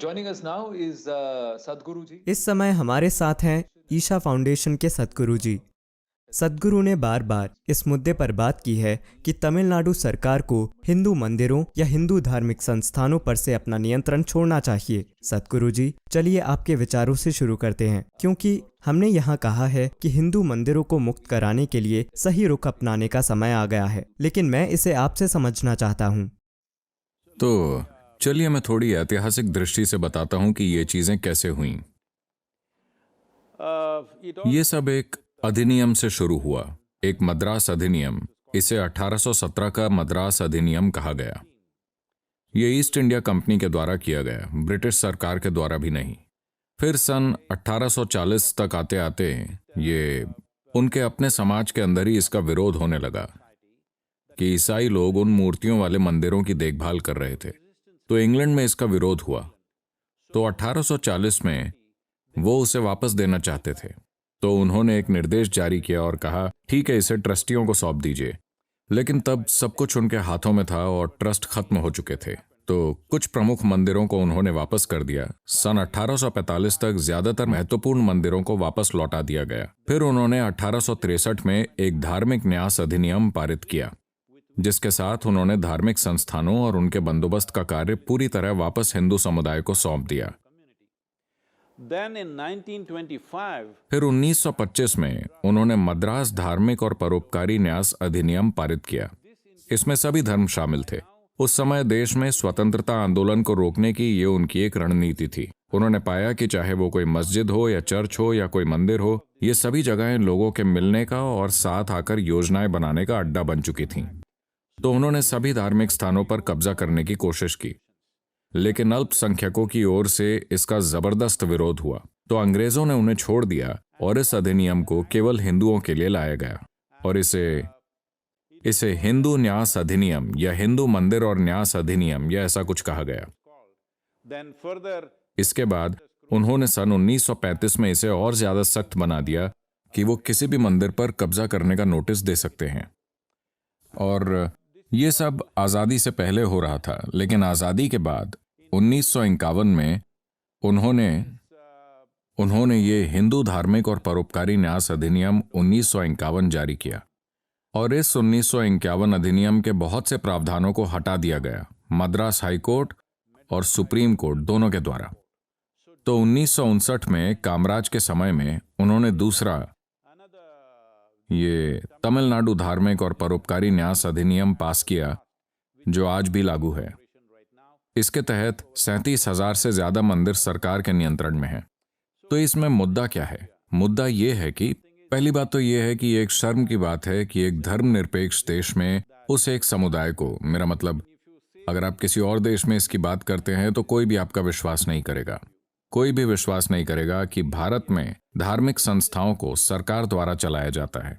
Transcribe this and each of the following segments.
Joining us now is Sadhguru ji. इस समय हमारे साथ हैं ईशा फाउंडेशन के सद्गुरु जी। सद्गुरु ने बार बार इस मुद्दे पर बात की है कि तमिलनाडु सरकार को हिंदू मंदिरों या हिंदू धार्मिक संस्थानों पर से अपना नियंत्रण छोड़ना चाहिए। सद्गुरु जी, चलिए आपके विचारों से शुरू करते हैं, क्योंकि हमने यहाँ कहा है कि हिंदू मंदिरों को मुक्त कराने के लिए सही रुख अपनाने का समय आ गया है, लेकिन मैं इसे आपसे समझना चाहता हूँ। तो चलिए मैं थोड़ी ऐतिहासिक दृष्टि से बताता हूं कि ये चीजें कैसे हुईं। ये सब एक अधिनियम से शुरू हुआ, एक मद्रास अधिनियम। इसे 1817 का मद्रास अधिनियम कहा गया। ये ईस्ट इंडिया कंपनी के द्वारा किया गया, ब्रिटिश सरकार के द्वारा भी नहीं। फिर सन 1840 तक आते आते ये उनके अपने समाज के अंदर ही इसका विरोध होने लगा कि ईसाई लोग उन मूर्तियों वाले मंदिरों की देखभाल कर रहे थे। तो इंग्लैंड में इसका विरोध हुआ। तो 1840 में वो उसे वापस देना चाहते थे। तो उन्होंने एक निर्देश जारी किया और कहा, ठीक है, इसे ट्रस्टियों को सौंप दीजिए। लेकिन तब सब कुछ उनके हाथों में था और ट्रस्ट खत्म हो चुके थे। तो कुछ प्रमुख मंदिरों को उन्होंने वापस कर दिया। सन 1845 तक ज्यादातर महत्वपूर्ण मंदिरों को वापस लौटा दिया गया। फिर उन्होंने 1863 में एक धार्मिक न्यास अधिनियम पारित किया, जिसके साथ उन्होंने धार्मिक संस्थानों और उनके बंदोबस्त का कार्य पूरी तरह वापस हिंदू समुदाय को सौंप दिया। फिर 1925 में उन्होंने मद्रास धार्मिक और परोपकारी न्यास अधिनियम पारित किया। इसमें सभी धर्म शामिल थे। उस समय देश में स्वतंत्रता आंदोलन को रोकने की ये उनकी एक रणनीति थी। उन्होंने पाया कि चाहे वो कोई मस्जिद हो या चर्च हो या कोई मंदिर हो, ये सभी जगहें लोगों के मिलने का और साथ आकर योजनाएं बनाने का अड्डा बन चुकी थीं। तो उन्होंने सभी धार्मिक स्थानों पर कब्जा करने की कोशिश की, लेकिन अल्पसंख्यकों की ओर से इसका जबरदस्त विरोध हुआ। तो अंग्रेजों ने उन्हें छोड़ दिया और इस अधिनियम को केवल हिंदुओं के लिए लाया गया और इसे हिंदू न्यास अधिनियम या हिंदू मंदिर और न्यास अधिनियम या ऐसा कुछ कहा गया। इसके बाद उन्होंने सन 1935 में इसे और ज्यादा सख्त बना दिया कि वो किसी भी मंदिर पर कब्जा करने का नोटिस दे सकते हैं। और ये सब आज़ादी से पहले हो रहा था, लेकिन आज़ादी के बाद 1951 में उन्होंने ये हिंदू धार्मिक और परोपकारी न्यास अधिनियम 1951 जारी किया और इस 1951 अधिनियम के बहुत से प्रावधानों को हटा दिया गया, मद्रास हाई कोर्ट और सुप्रीम कोर्ट दोनों के द्वारा। तो 1959 में कामराज के समय में उन्होंने दूसरा ये तमिलनाडु धार्मिक और परोपकारी न्यास अधिनियम पास किया, जो आज भी लागू है। इसके तहत 37,000 से ज्यादा मंदिर सरकार के नियंत्रण में हैं। तो इसमें मुद्दा क्या है? मुद्दा ये है कि पहली बात तो ये है कि एक शर्म की बात है कि एक धर्मनिरपेक्ष देश में उस एक समुदाय को, मेरा मतलब अगर आप किसी और देश में इसकी बात करते हैं तो कोई भी आपका विश्वास नहीं करेगा। कोई भी विश्वास नहीं करेगा कि भारत में धार्मिक संस्थाओं को सरकार द्वारा चलाया जाता है।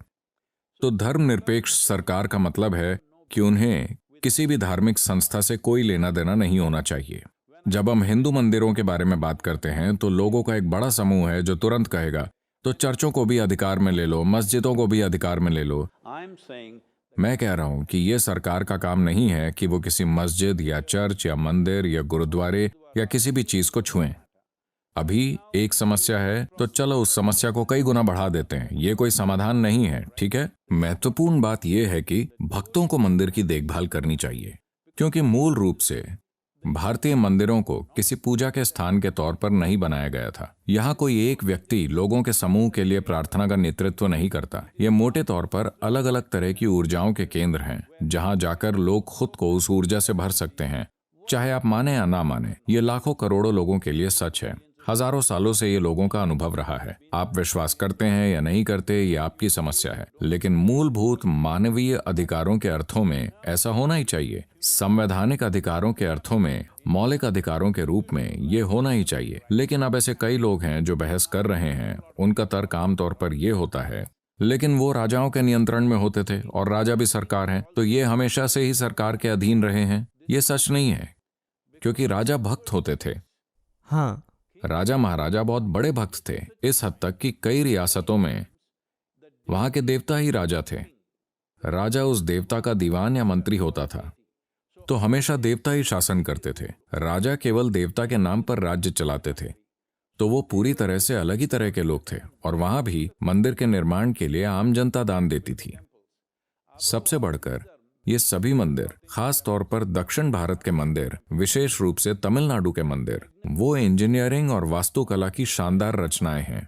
तो धर्मनिरपेक्ष सरकार का मतलब है कि उन्हें किसी भी धार्मिक संस्था से कोई लेना देना नहीं होना चाहिए। जब हम हिंदू मंदिरों के बारे में बात करते हैं तो लोगों का एक बड़ा समूह है जो तुरंत कहेगा, तो चर्चों को भी अधिकार में ले लो, मस्जिदों को भी अधिकार में ले लो। मैं कह रहा हूं कि यह सरकार का काम नहीं है कि वो किसी मस्जिद या चर्च या मंदिर या गुरुद्वारे या किसी भी चीज को छुएं। अभी एक समस्या है तो चलो उस समस्या को कई गुना बढ़ा देते हैं। ये कोई समाधान नहीं है, ठीक है। महत्वपूर्ण बात यह है कि भक्तों को मंदिर की देखभाल करनी चाहिए, क्योंकि मूल रूप से भारतीय मंदिरों को किसी पूजा के स्थान के तौर पर नहीं बनाया गया था। यहाँ कोई एक व्यक्ति लोगों के समूह के लिए प्रार्थना का नेतृत्व नहीं करता। ये मोटे तौर पर अलग अलग तरह की ऊर्जाओं के केंद्र हैं, जहाँ जाकर लोग खुद को उस ऊर्जा से भर सकते हैं, चाहे आप माने या ना माने। ये लाखों करोड़ों लोगों के लिए सच है। हजारों सालों से ये लोगों का अनुभव रहा है। आप विश्वास करते हैं या नहीं करते, ये आपकी समस्या है, लेकिन मूलभूत मानवीय अधिकारों के अर्थों में ऐसा होना ही चाहिए। संवैधानिक अधिकारों के अर्थों में, मौलिक अधिकारों के रूप में ये होना ही चाहिए। लेकिन अब ऐसे कई लोग हैं जो बहस कर रहे हैं। उनका तर्क आमतौर पर ये होता है, लेकिन वो राजाओं के नियंत्रण में होते थे और राजा भी सरकार हैं, तो ये हमेशा से ही सरकार के अधीन रहे हैं। ये सच नहीं है, क्योंकि राजा भक्त होते थे। हाँ, राजा महाराजा बहुत बड़े भक्त थे, इस हद तक कि कई रियासतों में वहां के देवता ही राजा थे। राजा उस देवता का दीवान या मंत्री होता था। तो हमेशा देवता ही शासन करते थे। राजा केवल देवता के नाम पर राज्य चलाते थे। तो वो पूरी तरह से अलग ही तरह के लोग थे। और वहां भी मंदिर के निर्माण के लिए आम जनता दान देती थी। सबसे बढ़कर ये सभी मंदिर, खास तौर पर दक्षिण भारत के मंदिर, विशेष रूप से तमिलनाडु के मंदिर, वो इंजीनियरिंग और वास्तुकला की शानदार रचनाएं हैं।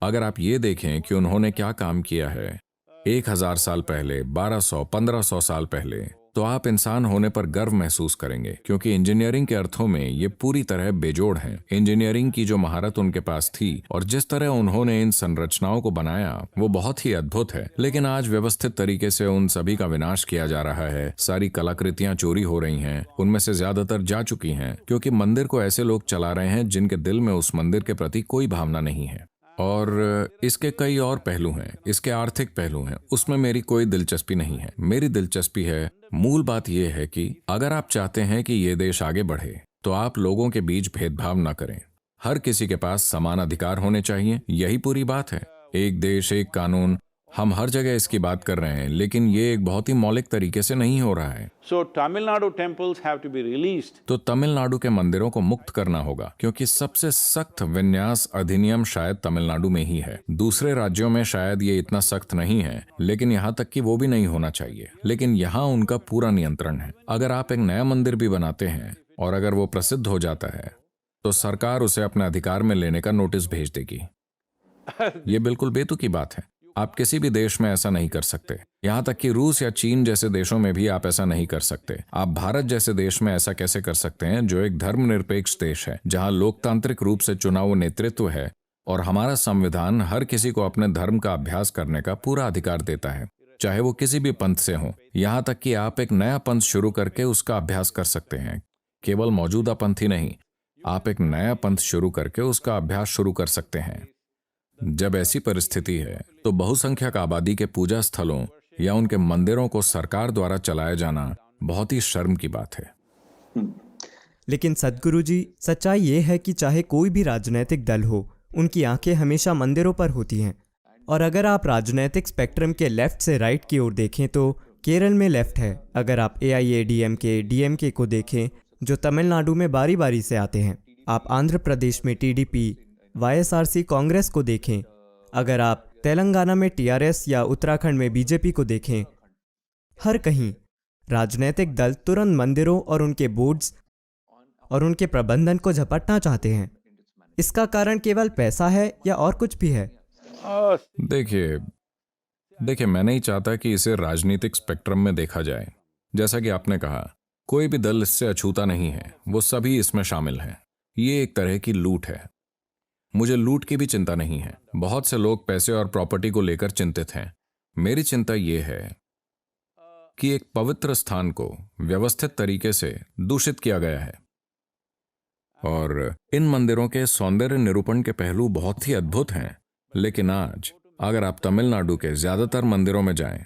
अगर आप ये देखें कि उन्होंने क्या काम किया है 1000 साल पहले, 1200-1500 साल पहले, तो आप इंसान होने पर गर्व महसूस करेंगे, क्योंकि इंजीनियरिंग के अर्थों में ये पूरी तरह बेजोड़ हैं। इंजीनियरिंग की जो महारत उनके पास थी और जिस तरह उन्होंने इन संरचनाओं को बनाया, वो बहुत ही अद्भुत है। लेकिन आज व्यवस्थित तरीके से उन सभी का विनाश किया जा रहा है। सारी कलाकृतियां चोरी हो रही हैं, उनमें से ज्यादातर जा चुकी हैं, क्योंकि मंदिर को ऐसे लोग चला रहे हैं जिनके दिल में उस मंदिर के प्रति कोई भावना नहीं है। और इसके कई और पहलू हैं, इसके आर्थिक पहलू हैं, उसमें मेरी कोई दिलचस्पी नहीं है। मेरी दिलचस्पी है, मूल बात यह है कि अगर आप चाहते हैं कि ये देश आगे बढ़े, तो आप लोगों के बीच भेदभाव न करें। हर किसी के पास समान अधिकार होने चाहिए, यही पूरी बात है। एक देश, एक कानून, हम हर जगह इसकी बात कर रहे हैं, लेकिन ये एक बहुत ही मौलिक तरीके से नहीं हो रहा है। So Tamil Nadu temples have to be released. तो तमिलनाडु के मंदिरों को मुक्त करना होगा, क्योंकि सबसे सख्त विन्यास अधिनियम शायद तमिलनाडु में ही है। दूसरे राज्यों में शायद ये इतना सख्त नहीं है, लेकिन यहाँ तक कि वो भी नहीं होना चाहिए। लेकिन यहाँ उनका पूरा नियंत्रण है। अगर आप एक नया मंदिर भी बनाते हैं और अगर वो प्रसिद्ध हो जाता है, तो सरकार उसे अपने अधिकार में लेने का नोटिस भेज देगी। ये बिल्कुल बेतुकी बात है। आप किसी भी देश में ऐसा नहीं कर सकते। यहाँ तक कि रूस या चीन जैसे देशों में भी आप ऐसा नहीं कर सकते। आप भारत जैसे देश में ऐसा कैसे कर सकते हैं, जो एक धर्मनिरपेक्ष देश है, जहाँ लोकतांत्रिक रूप से चुना हुआ नेतृत्व है और हमारा संविधान हर किसी को अपने धर्म का अभ्यास करने का पूरा अधिकार देता है, चाहे वो किसी भी पंथ से हो। यहाँ तक कि आप एक नया पंथ शुरू करके उसका अभ्यास कर सकते हैं। केवल मौजूदा पंथ ही नहीं, आप एक नया पंथ शुरू करके उसका अभ्यास शुरू कर सकते हैं। जब ऐसी परिस्थिति है, तो बहुसंख्यक आबादी के पूजा स्थलों या उनके मंदिरों को सरकार द्वारा चलाया जाना बहुत ही शर्म की बात है। लेकिन सद्गुरु जी, सच्चाई ये है कि चाहे कोई भी राजनीतिक दल हो, उनकी आंखें हमेशा मंदिरों पर होती हैं। और अगर आप राजनीतिक स्पेक्ट्रम के लेफ्ट से राइट की ओर देखें तो केरल में लेफ्ट है। अगर आप AIADMK, DMK को देखें, जो तमिलनाडु में बारी बारी से आते हैं। आप आंध्र प्रदेश में TDP, YSRC कांग्रेस को देखें। अगर आप तेलंगाना में TRS या उत्तराखंड में BJP को देखें, हर कहीं राजनीतिक दल तुरंत मंदिरों और उनके बोर्ड्स और उनके प्रबंधन को झपटना चाहते हैं। इसका कारण केवल पैसा है या और कुछ भी है? देखिए, मैं नहीं चाहता कि इसे राजनीतिक स्पेक्ट्रम में देखा जाए। जैसा कि आपने कहा, कोई भी दल इससे अछूता नहीं है, वो सभी इसमें शामिल हैं। ये एक तरह की लूट है। मुझे लूट की भी चिंता नहीं है। बहुत से लोग पैसे और प्रॉपर्टी को लेकर चिंतित हैं। मेरी चिंता यह है कि एक पवित्र स्थान को व्यवस्थित तरीके से दूषित किया गया है। और इन मंदिरों के सौंदर्य निरूपण के पहलू बहुत ही अद्भुत हैं, लेकिन आज अगर आप तमिलनाडु के ज्यादातर मंदिरों में जाएं,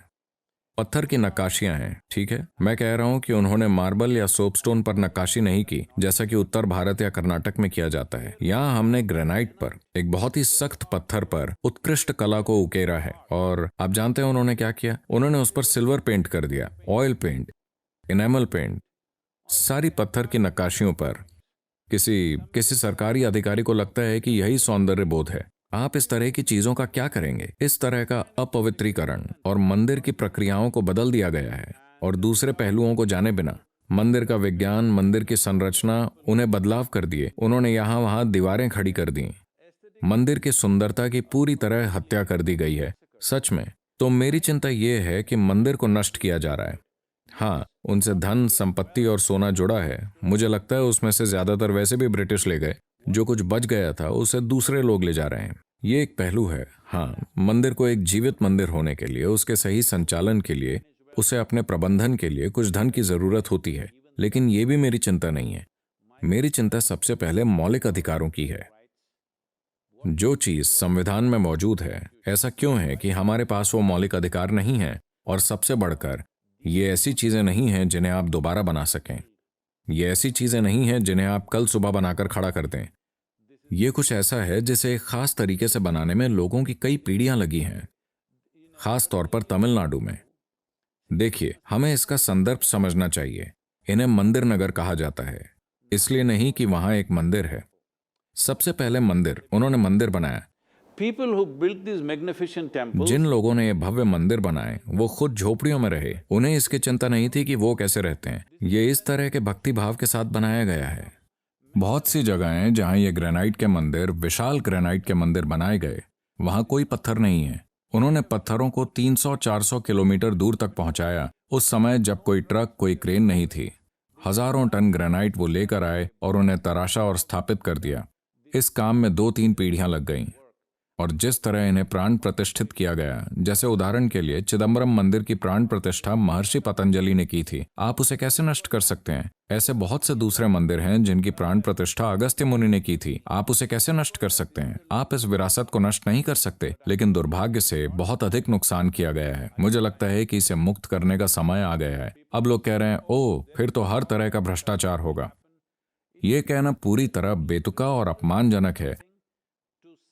पत्थर की नक्काशियां हैं। ठीक है, मैं कह रहा हूं कि उन्होंने मार्बल या सोपस्टोन पर नक्काशी नहीं की, जैसा कि उत्तर भारत या कर्नाटक में किया जाता है। यहाँ हमने ग्रेनाइट पर, एक बहुत ही सख्त पत्थर पर उत्कृष्ट कला को उकेरा है। और आप जानते हैं उन्होंने क्या किया? उन्होंने उस पर सिल्वर पेंट कर दिया, ऑयल पेंट, इनेमल पेंट, सारी पत्थर की नक्काशियों पर। किसी सरकारी अधिकारी को लगता है कि यही सौंदर्य बोध है। आप इस तरह की चीजों का क्या करेंगे? इस तरह का अपवित्रीकरण और मंदिर की प्रक्रियाओं को बदल दिया गया है। और दूसरे पहलुओं को जाने बिना मंदिर का विज्ञान, मंदिर की संरचना, उन्हें बदलाव कर दिए। उन्होंने यहाँ वहां दीवारें खड़ी कर दी। मंदिर की सुंदरता की पूरी तरह हत्या कर दी गई है। सच में, तो मेरी चिंता यह है कि मंदिर को नष्ट किया जा रहा है। हाँ, उनसे धन, संपत्ति और सोना जुड़ा है। मुझे लगता है उसमें से ज्यादातर वैसे भी ब्रिटिश ले गए। जो कुछ बच गया था उसे दूसरे लोग ले जा रहे हैं। ये एक पहलू है। हाँ, मंदिर को एक जीवित मंदिर होने के लिए, उसके सही संचालन के लिए, उसे अपने प्रबंधन के लिए कुछ धन की जरूरत होती है। लेकिन ये भी मेरी चिंता नहीं है। मेरी चिंता सबसे पहले मौलिक अधिकारों की है। जो चीज संविधान में मौजूद है, ऐसा क्यों है कि हमारे पास वो मौलिक अधिकार नहीं है? और सबसे बढ़कर, ये ऐसी चीजें नहीं हैं जिन्हें आप दोबारा बना सकें। ये ऐसी चीजें नहीं हैं जिन्हें आप कल सुबह बनाकर खड़ा कर दें। ये कुछ ऐसा है जिसे एक खास तरीके से बनाने में लोगों की कई पीढ़ियां लगी हैं, खास तौर पर तमिलनाडु में। देखिए, हमें इसका संदर्भ समझना चाहिए। इन्हें मंदिर नगर कहा जाता है, इसलिए नहीं कि वहां एक मंदिर है। सबसे पहले मंदिर, उन्होंने मंदिर बनाया। People who built these magnificent temples, जिन लोगों ने ये भव्य मंदिर बनाए वो खुद झोपड़ियों में रहे। उन्हें इसकी चिंता नहीं थी कि वो कैसे रहते हैं। ये इस तरह के भक्ति भाव के साथ बनाया गया है। बहुत सी जगहें जहां ये ग्रेनाइट के मंदिर, विशाल ग्रेनाइट के मंदिर बनाए गए, वहां कोई पत्थर नहीं है। उन्होंने पत्थरों को 300-400 किलोमीटर दूर तक पहुंचाया, उस समय जब कोई ट्रक, कोई क्रेन नहीं थी। हजारों टन ग्रेनाइट वो लेकर आए और उन्हें तराशा और स्थापित कर दिया। इस काम में 2-3 पीढ़ियां लग गईं। और जिस तरह इन्हें प्राण प्रतिष्ठित किया गया, जैसे उदाहरण के लिए चिदम्बरम मंदिर की प्राण प्रतिष्ठा महर्षि पतंजलि ने की थी, आप उसे कैसे नष्ट कर सकते हैं? ऐसे बहुत से दूसरे मंदिर हैं जिनकी प्राण प्रतिष्ठा अगस्त्य मुनि ने की थी, आप उसे कैसे नष्ट कर सकते हैं? आप इस विरासत को नष्ट नहीं कर सकते, लेकिन दुर्भाग्य से बहुत अधिक नुकसान किया गया है। मुझे लगता है कि इसे मुक्त करने का समय आ गया है। अब लोग कह रहे हैं, ओह, फिर तो हर तरह का भ्रष्टाचार होगा। ये कहना पूरी तरह बेतुका और अपमानजनक है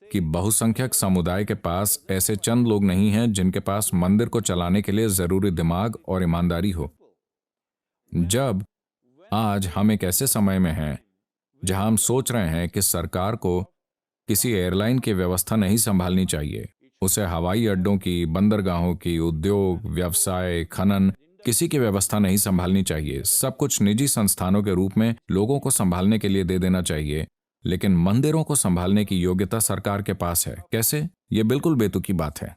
कि बहुसंख्यक समुदाय के पास ऐसे चंद लोग नहीं हैं जिनके पास मंदिर को चलाने के लिए जरूरी दिमाग और ईमानदारी हो। जब आज हम एक ऐसे समय में हैं जहां हम सोच रहे हैं कि सरकार को किसी एयरलाइन की व्यवस्था नहीं संभालनी चाहिए, उसे हवाई अड्डों की, बंदरगाहों की, उद्योग, व्यवसाय, खनन, किसी की व्यवस्था नहीं संभालनी चाहिए। सब कुछ निजी संस्थानों के रूप में लोगों को संभालने के लिए दे देना चाहिए, लेकिन मंदिरों को संभालने की योग्यता सरकार के पास है। कैसे? ये बिल्कुल बेतुकी बात है।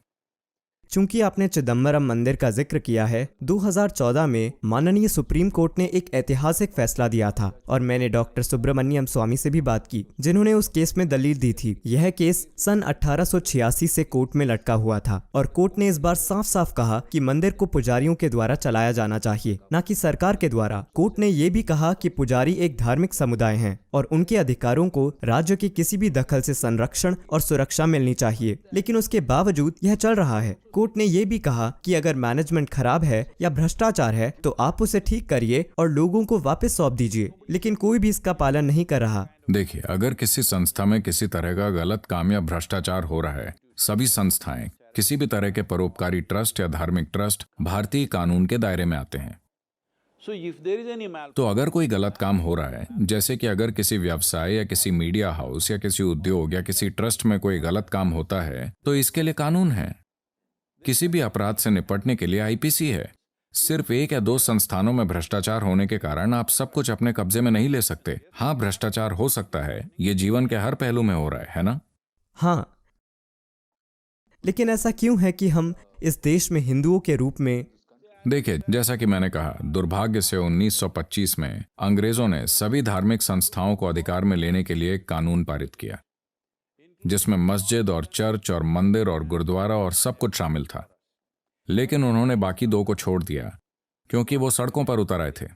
चूंकि आपने चिदम्बरम मंदिर का जिक्र किया है, 2014 में माननीय सुप्रीम कोर्ट ने एक ऐतिहासिक फैसला दिया था और मैंने डॉक्टर सुब्रमण्यम स्वामी से भी बात की, जिन्होंने उस केस में दलील दी थी। यह केस सन 1886 से कोर्ट में लटका हुआ था और कोर्ट ने इस बार साफ साफ कहा कि मंदिर को पुजारियों के द्वारा चलाया जाना चाहिए, न कि सरकार के द्वारा। कोर्ट ने यह भी कहा कि पुजारी एक धार्मिक समुदाय हैं और उनके अधिकारों को राज्य के किसी भी दखल से संरक्षण और सुरक्षा मिलनी चाहिए, लेकिन उसके बावजूद यह चल रहा है। कोर्ट ने यह भी कहा कि अगर मैनेजमेंट खराब है या भ्रष्टाचार है तो आप उसे ठीक करिए और लोगों को वापस सौंप दीजिए, लेकिन कोई भी इसका पालन नहीं कर रहा। देखिए, अगर किसी संस्था में किसी तरह का गलत काम या भ्रष्टाचार हो रहा है, सभी संस्थाएं, किसी भी तरह के परोपकारी ट्रस्ट या धार्मिक ट्रस्ट भारतीय कानून के दायरे में आते हैं। तो अगर कोई गलत काम हो रहा है, जैसे कि अगर किसी व्यवसाय या किसी मीडिया हाउस या किसी उद्योग या किसी ट्रस्ट में कोई गलत काम होता है, तो इसके लिए कानून है। किसी भी अपराध से निपटने के लिए आईपीसी है। सिर्फ 1 या 2 संस्थानों में भ्रष्टाचार होने के कारण आप सब कुछ अपने कब्जे में नहीं ले सकते। हाँ, भ्रष्टाचार हो सकता है, ये जीवन के हर पहलू में हो रहा है ना? हाँ, लेकिन ऐसा क्यों है कि हम इस देश में हिंदुओं के रूप में? देखिए, जैसा कि मैंने कहा, दुर्भाग्य से 1925 में अंग्रेजों ने सभी धार्मिक संस्थाओं को अधिकार में लेने के लिए एक कानून पारित किया, जिसमें मस्जिद और चर्च और मंदिर और गुरुद्वारा और सब कुछ शामिल था। लेकिन उन्होंने बाकी 2 को छोड़ दिया क्योंकि वो सड़कों पर उतर आए थे।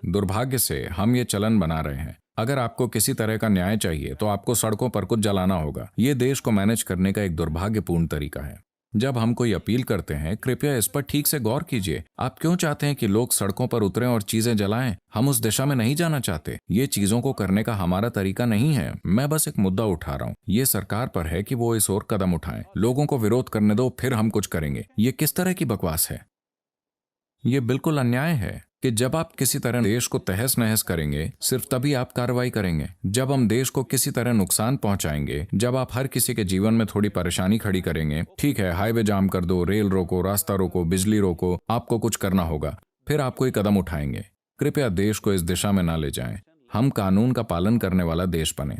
दुर्भाग्य से हम ये चलन बना रहे हैं। अगर आपको किसी तरह का न्याय चाहिए तो आपको सड़कों पर कुछ जलाना होगा। ये देश को मैनेज करने का एक दुर्भाग्यपूर्ण तरीका है। जब हम कोई अपील करते हैं, कृपया इस पर ठीक से गौर कीजिए। आप क्यों चाहते हैं कि लोग सड़कों पर उतरें और चीजें जलाएं? हम उस दिशा में नहीं जाना चाहते। ये चीजों को करने का हमारा तरीका नहीं है। मैं बस एक मुद्दा उठा रहा हूँ। ये सरकार पर है कि वो इस ओर कदम उठाएं। लोगों को विरोध करने दो, फिर हम कुछ करेंगे। ये किस तरह की बकवास है? ये बिल्कुल अन्याय है कि जब आप किसी तरह देश को तहस नहस करेंगे, सिर्फ तभी आप कार्रवाई करेंगे। जब हम देश को किसी तरह नुकसान पहुंचाएंगे, जब आप हर किसी के जीवन में थोड़ी परेशानी खड़ी करेंगे, ठीक है, हाईवे जाम कर दो, रेल रोको, रास्ता रोको, बिजली रोको, आपको कुछ करना होगा, फिर आप कोई कदम उठाएंगे। कृपया देश को इस दिशा में ना ले जाएं। हम कानून का पालन करने वाला देश बने।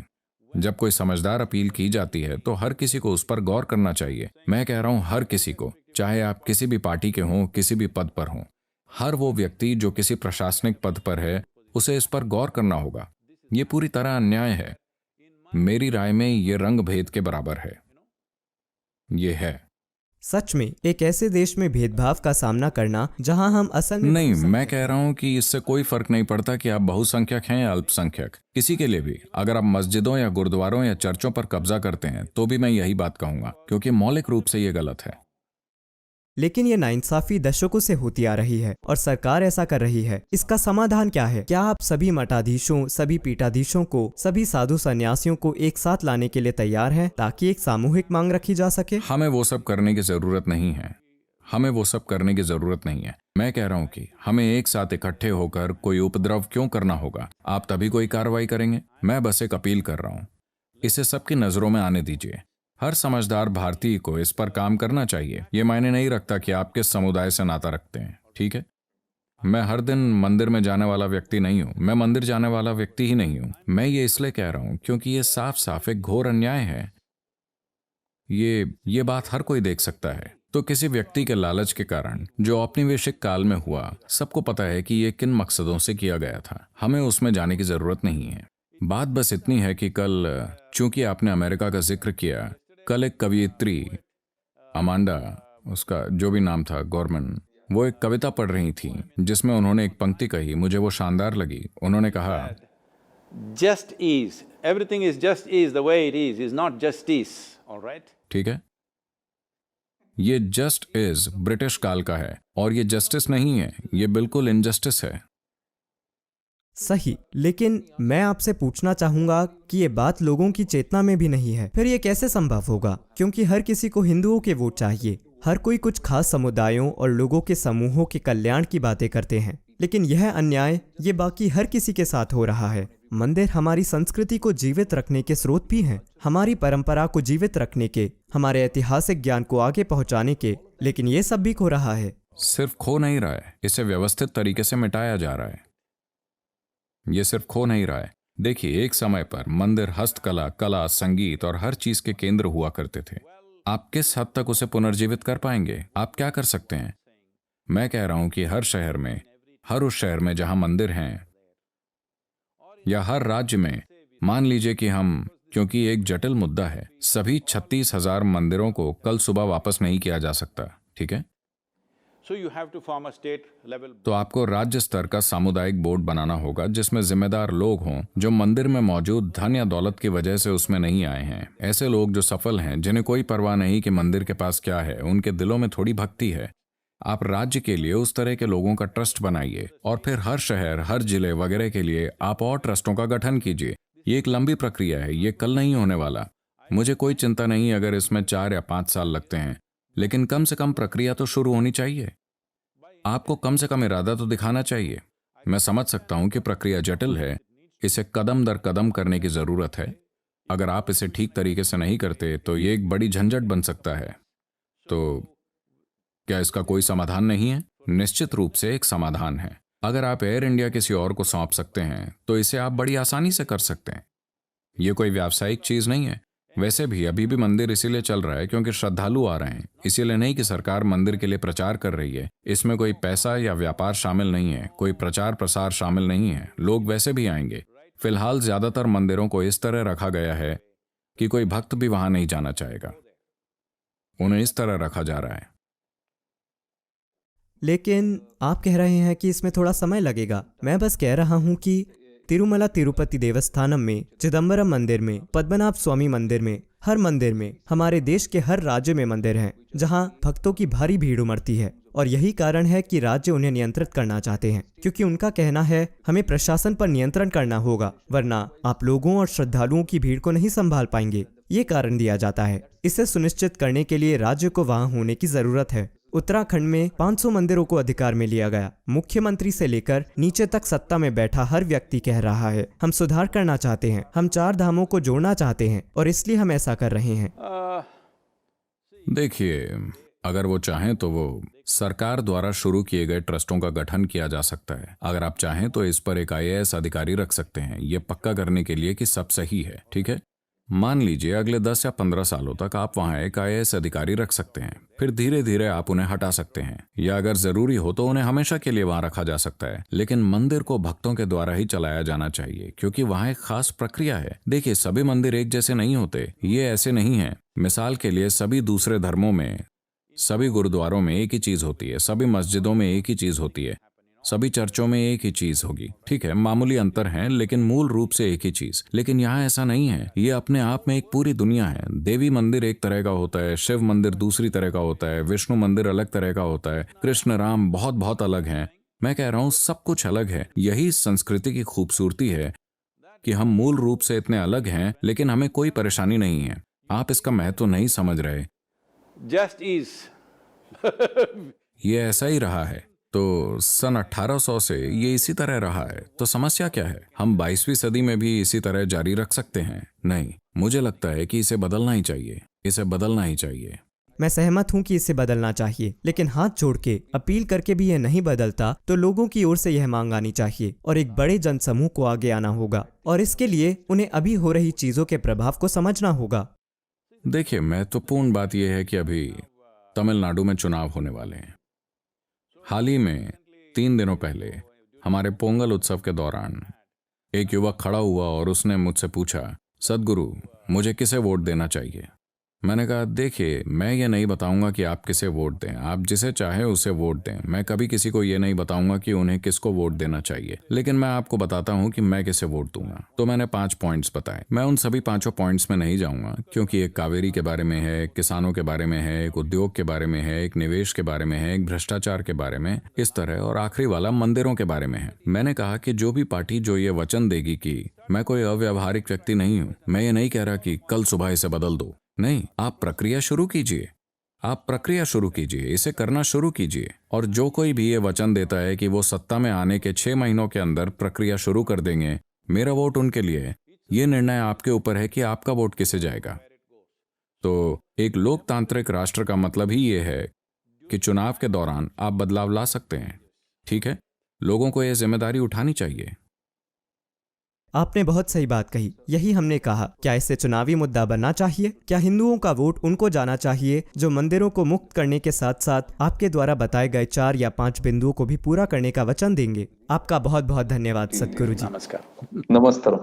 जब कोई समझदार अपील की जाती है तो हर किसी को उस पर गौर करना चाहिए। मैं कह रहा हूं हर किसी को, चाहे आप किसी भी पार्टी के हों, किसी भी पद पर हों। हर वो व्यक्ति जो किसी प्रशासनिक पद पर है, उसे इस पर गौर करना होगा। ये पूरी तरह अन्याय है। मेरी राय में ये रंग भेद के बराबर है। ये है सच में एक ऐसे देश में भेदभाव का सामना करना जहां हम असल में नहीं। मैं कह रहा हूं कि इससे कोई फर्क नहीं पड़ता कि आप बहुसंख्यक हैं या अल्पसंख्यक। किसी के लिए भी अगर आप मस्जिदों या गुरुद्वारों या चर्चों पर कब्जा करते हैं तो भी मैं यही बात कहूंगा, क्योंकि मौलिक रूप से ये गलत है। लेकिन ये नाइंसाफी दशकों से होती आ रही है और सरकार ऐसा कर रही है। इसका समाधान क्या है? क्या आप सभी मठाधीशों, सभी पीठाधीशों को, सभी साधु सन्यासियों को एक साथ लाने के लिए तैयार हैं ताकि एक सामूहिक मांग रखी जा सके? हमें वो सब करने की जरूरत नहीं है। हमें वो सब करने की जरूरत नहीं है। मैं कह रहा हूं कि हमें एक साथ इकट्ठे होकर कोई उपद्रव क्यों करना होगा। आप तभी कोई कार्रवाई करेंगे। मैं बस एक अपील कर रहा हूं, इसे सबकी नजरों में आने दीजिए। हर समझदार भारतीय को इस पर काम करना चाहिए। ये मायने नहीं रखता कि आप किस समुदाय से नाता रखते हैं, ठीक है? मैं हर दिन मंदिर में जाने वाला व्यक्ति नहीं हूं। मैं मंदिर जाने वाला व्यक्ति ही नहीं हूं। मैं ये इसलिए कह रहा हूं क्योंकि ये साफ साफ एक घोर अन्याय है। ये बात हर कोई देख सकता है। तो किसी व्यक्ति के लालच के कारण जो औपनिवेशिक काल में हुआ, सबको पता है कि ये किन मकसदों से किया गया था। हमें उसमें जाने की जरूरत नहीं है। बात बस इतनी है कि कल, चूंकि आपने अमेरिका का जिक्र किया, कल एक कवयित्री अमांडा, उसका जो भी नाम था, गॉर्मन, वो एक कविता पढ़ रही थी जिसमें उन्होंने एक पंक्ति कही, मुझे वो शानदार लगी। उन्होंने कहा, Just is, everything is just is, the way it is not justice, all right? ठीक है, ये जस्ट इज ब्रिटिश काल का है और ये जस्टिस नहीं है, ये बिल्कुल इनजस्टिस है। सही, लेकिन मैं आपसे पूछना चाहूंगा कि ये बात लोगों की चेतना में भी नहीं है। फिर ये कैसे संभव होगा? क्योंकि हर किसी को हिंदुओं के वोट चाहिए। हर कोई कुछ खास समुदायों और लोगों के समूहों के कल्याण की बातें करते हैं, लेकिन यह अन्याय ये बाकी हर किसी के साथ हो रहा है। मंदिर हमारी संस्कृति को जीवित रखने के स्रोत भी हैं, हमारी परंपरा को जीवित रखने के, हमारे ऐतिहासिक ज्ञान को आगे पहुंचाने के, लेकिन ये सब भी खो रहा है। सिर्फ खो नहीं रहा है, इसे व्यवस्थित तरीके से मिटाया जा रहा है। ये सिर्फ खो नहीं रहा है। देखिए, एक समय पर मंदिर हस्तकला, कला, संगीत और हर चीज के केंद्र हुआ करते थे। आप किस हद तक उसे पुनर्जीवित कर पाएंगे? आप क्या कर सकते हैं? मैं कह रहा हूं कि हर शहर में, हर उस शहर में जहां मंदिर हैं, या हर राज्य में, मान लीजिए कि हम, क्योंकि एक जटिल मुद्दा है, सभी 36,000 मंदिरों को कल सुबह वापस नहीं किया जा सकता, ठीक है? So you have to form a state level. तो आपको राज्य स्तर का सामुदायिक बोर्ड बनाना होगा जिसमें जिम्मेदार लोग हों जो मंदिर में मौजूद धन या दौलत की वजह से उसमें नहीं आए हैं। ऐसे लोग जो सफल हैं, जिन्हें कोई परवाह नहीं कि मंदिर के पास क्या है, उनके दिलों में थोड़ी भक्ति है। आप राज्य के लिए उस तरह के लोगों का ट्रस्ट बनाइए और फिर हर शहर, हर जिले वगैरह के लिए आप और ट्रस्टों का गठन कीजिए। ये एक लंबी प्रक्रिया है, ये कल नहीं होने वाला। मुझे कोई चिंता नहीं अगर इसमें 4 या 5 साल लगते हैं, लेकिन कम से कम प्रक्रिया तो शुरू होनी चाहिए। आपको कम से कम इरादा तो दिखाना चाहिए। मैं समझ सकता हूं कि प्रक्रिया जटिल है, इसे कदम दर कदम करने की जरूरत है। अगर आप इसे ठीक तरीके से नहीं करते तो ये एक बड़ी झंझट बन सकता है। तो क्या इसका कोई समाधान नहीं है? निश्चित रूप से एक समाधान है। अगर आप एयर इंडिया किसी और को सौंप सकते हैं तो इसे आप बड़ी आसानी से कर सकते हैं। यह कोई व्यावसायिक चीज नहीं है। वैसे भी अभी भी मंदिर इसीलिए चल रहा है क्योंकि श्रद्धालु आ रहे हैं, इसीलिए नहीं कि सरकार मंदिर के लिए प्रचार कर रही है। इसमें कोई पैसा या व्यापार शामिल नहीं है, कोई प्रचार प्रसार शामिल नहीं है। लोग वैसे भी आएंगे। फिलहाल ज्यादातर मंदिरों को इस तरह रखा गया है कि कोई भक्त भी वहां नहीं जाना चाहेगा। उन्हें इस तरह रखा जा रहा है। लेकिन आप कह रहे हैं कि इसमें थोड़ा समय लगेगा। मैं बस कह रहा हूं कि तिरुमला तिरुपति देवस्थानम में, चिदम्बरम मंदिर में, पद्मनाभ स्वामी मंदिर में, हर मंदिर में, हमारे देश के हर राज्य में मंदिर हैं जहां भक्तों की भारी भीड़ उमड़ती है। और यही कारण है कि राज्य उन्हें नियंत्रित करना चाहते हैं, क्योंकि उनका कहना है हमें प्रशासन पर नियंत्रण करना होगा, वरना आप लोगों और श्रद्धालुओं की भीड़ को नहीं संभाल पाएंगे। ये कारण दिया जाता है। इसे सुनिश्चित करने के लिए राज्य को वहां होने की जरूरत है। उत्तराखंड में 500 मंदिरों को अधिकार में लिया गया। मुख्यमंत्री से लेकर नीचे तक सत्ता में बैठा हर व्यक्ति कह रहा है हम सुधार करना चाहते हैं, हम 4 धामों को जोड़ना चाहते हैं और इसलिए हम ऐसा कर रहे हैं। देखिए, अगर वो चाहें तो वो सरकार द्वारा शुरू किए गए ट्रस्टों का गठन किया जा सकता है। अगर आप चाहें तो इस पर एक IAS अधिकारी रख सकते हैं, ये पक्का करने के लिए कि सब सही है, ठीक है? मान लीजिए अगले 10 या 15 सालों तक आप वहां एक IAS अधिकारी रख सकते हैं। फिर धीरे धीरे आप उन्हें हटा सकते हैं, या अगर जरूरी हो तो उन्हें हमेशा के लिए वहां रखा जा सकता है। लेकिन मंदिर को भक्तों के द्वारा ही चलाया जाना चाहिए, क्योंकि वहां एक खास प्रक्रिया है। देखिए, सभी मंदिर एक जैसे नहीं होते, ये ऐसे नहीं है। मिसाल के लिए, सभी दूसरे धर्मों में, सभी गुरुद्वारों में एक ही चीज होती है, सभी मस्जिदों में एक ही चीज होती है, सभी चर्चों में एक ही चीज होगी। ठीक है, मामूली अंतर हैं, लेकिन मूल रूप से एक ही चीज। लेकिन यहाँ ऐसा नहीं है। ये अपने आप में एक पूरी दुनिया है। देवी मंदिर एक तरह का होता है, शिव मंदिर दूसरी तरह का होता है, विष्णु मंदिर अलग तरह का होता है, कृष्ण राम बहुत बहुत अलग हैं। मैं कह रहा हूँ सब कुछ अलग है। यही संस्कृति की खूबसूरती है कि हम मूल रूप से इतने अलग हैं, लेकिन हमें कोई परेशानी नहीं है। आप इसका महत्व नहीं समझ रहे। Just is ये ऐसा ही रहा है। तो सन 1800 से ये इसी तरह रहा है, तो समस्या क्या है? हम 22वीं सदी में भी इसी तरह जारी रख सकते हैं? नहीं, मुझे लगता है कि इसे बदलना ही चाहिए, इसे बदलना ही चाहिए। मैं सहमत हूं कि इसे बदलना चाहिए, लेकिन हाथ जोड़ के अपील करके भी यह नहीं बदलता तो लोगों की ओर से यह मांग आनी चाहिए और एक बड़े जनसमूह को आगे आना होगा और इसके लिए उन्हें अभी हो रही चीजों के प्रभाव को समझना होगा। देखिए, महत्वपूर्ण बात यह है कि अभी तमिलनाडु में चुनाव होने वाले हैं। हाल ही में 3 दिनों पहले हमारे पोंगल उत्सव के दौरान एक युवक खड़ा हुआ और उसने मुझसे पूछा, सद्गुरु, मुझे किसे वोट देना चाहिए? मैंने कहा, देखिए, मैं ये नहीं बताऊंगा कि आप किसे वोट दें, आप जिसे चाहे उसे वोट दें। मैं कभी किसी को ये नहीं बताऊंगा कि उन्हें किसको वोट देना चाहिए, लेकिन मैं आपको बताता हूं कि मैं किसे वोट दूंगा। तो मैंने 5 पॉइंट्स बताए। मैं उन सभी 5 पॉइंट्स में नहीं जाऊंगा, क्योंकि एक कावेरी के बारे में है, एक किसानों के बारे में है, एक उद्योग के बारे में है, एक निवेश के बारे में है, एक भ्रष्टाचार के बारे में, इस तरह, और आखिरी वाला मंदिरों के बारे में है। मैंने कहा कि जो भी पार्टी जो ये वचन देगी कि मैं कोई अव्यावहारिक व्यक्ति नहीं हूं, मैं ये नहीं कह रहा कि कल सुबह इसे बदल दो, नहीं, आप प्रक्रिया शुरू कीजिए, आप प्रक्रिया शुरू कीजिए, इसे करना शुरू कीजिए। और जो कोई भी ये वचन देता है कि वो सत्ता में आने के 6 महीनों के अंदर प्रक्रिया शुरू कर देंगे, मेरा वोट उनके लिए है। ये निर्णय आपके ऊपर है कि आपका वोट किसे जाएगा। तो एक लोकतांत्रिक राष्ट्र का मतलब ही ये है कि चुनाव के दौरान आप बदलाव ला सकते हैं। ठीक है, लोगों को यह जिम्मेदारी उठानी चाहिए। आपने बहुत सही बात कही, यही हमने कहा। क्या इसे चुनावी मुद्दा बनना चाहिए? क्या हिंदुओं का वोट उनको जाना चाहिए जो मंदिरों को मुक्त करने के साथ साथ आपके द्वारा बताए गए 4 या 5 बिंदुओं को भी पूरा करने का वचन देंगे? आपका बहुत बहुत धन्यवाद सद्गुरु जी। नमस्कार। नमस्कार।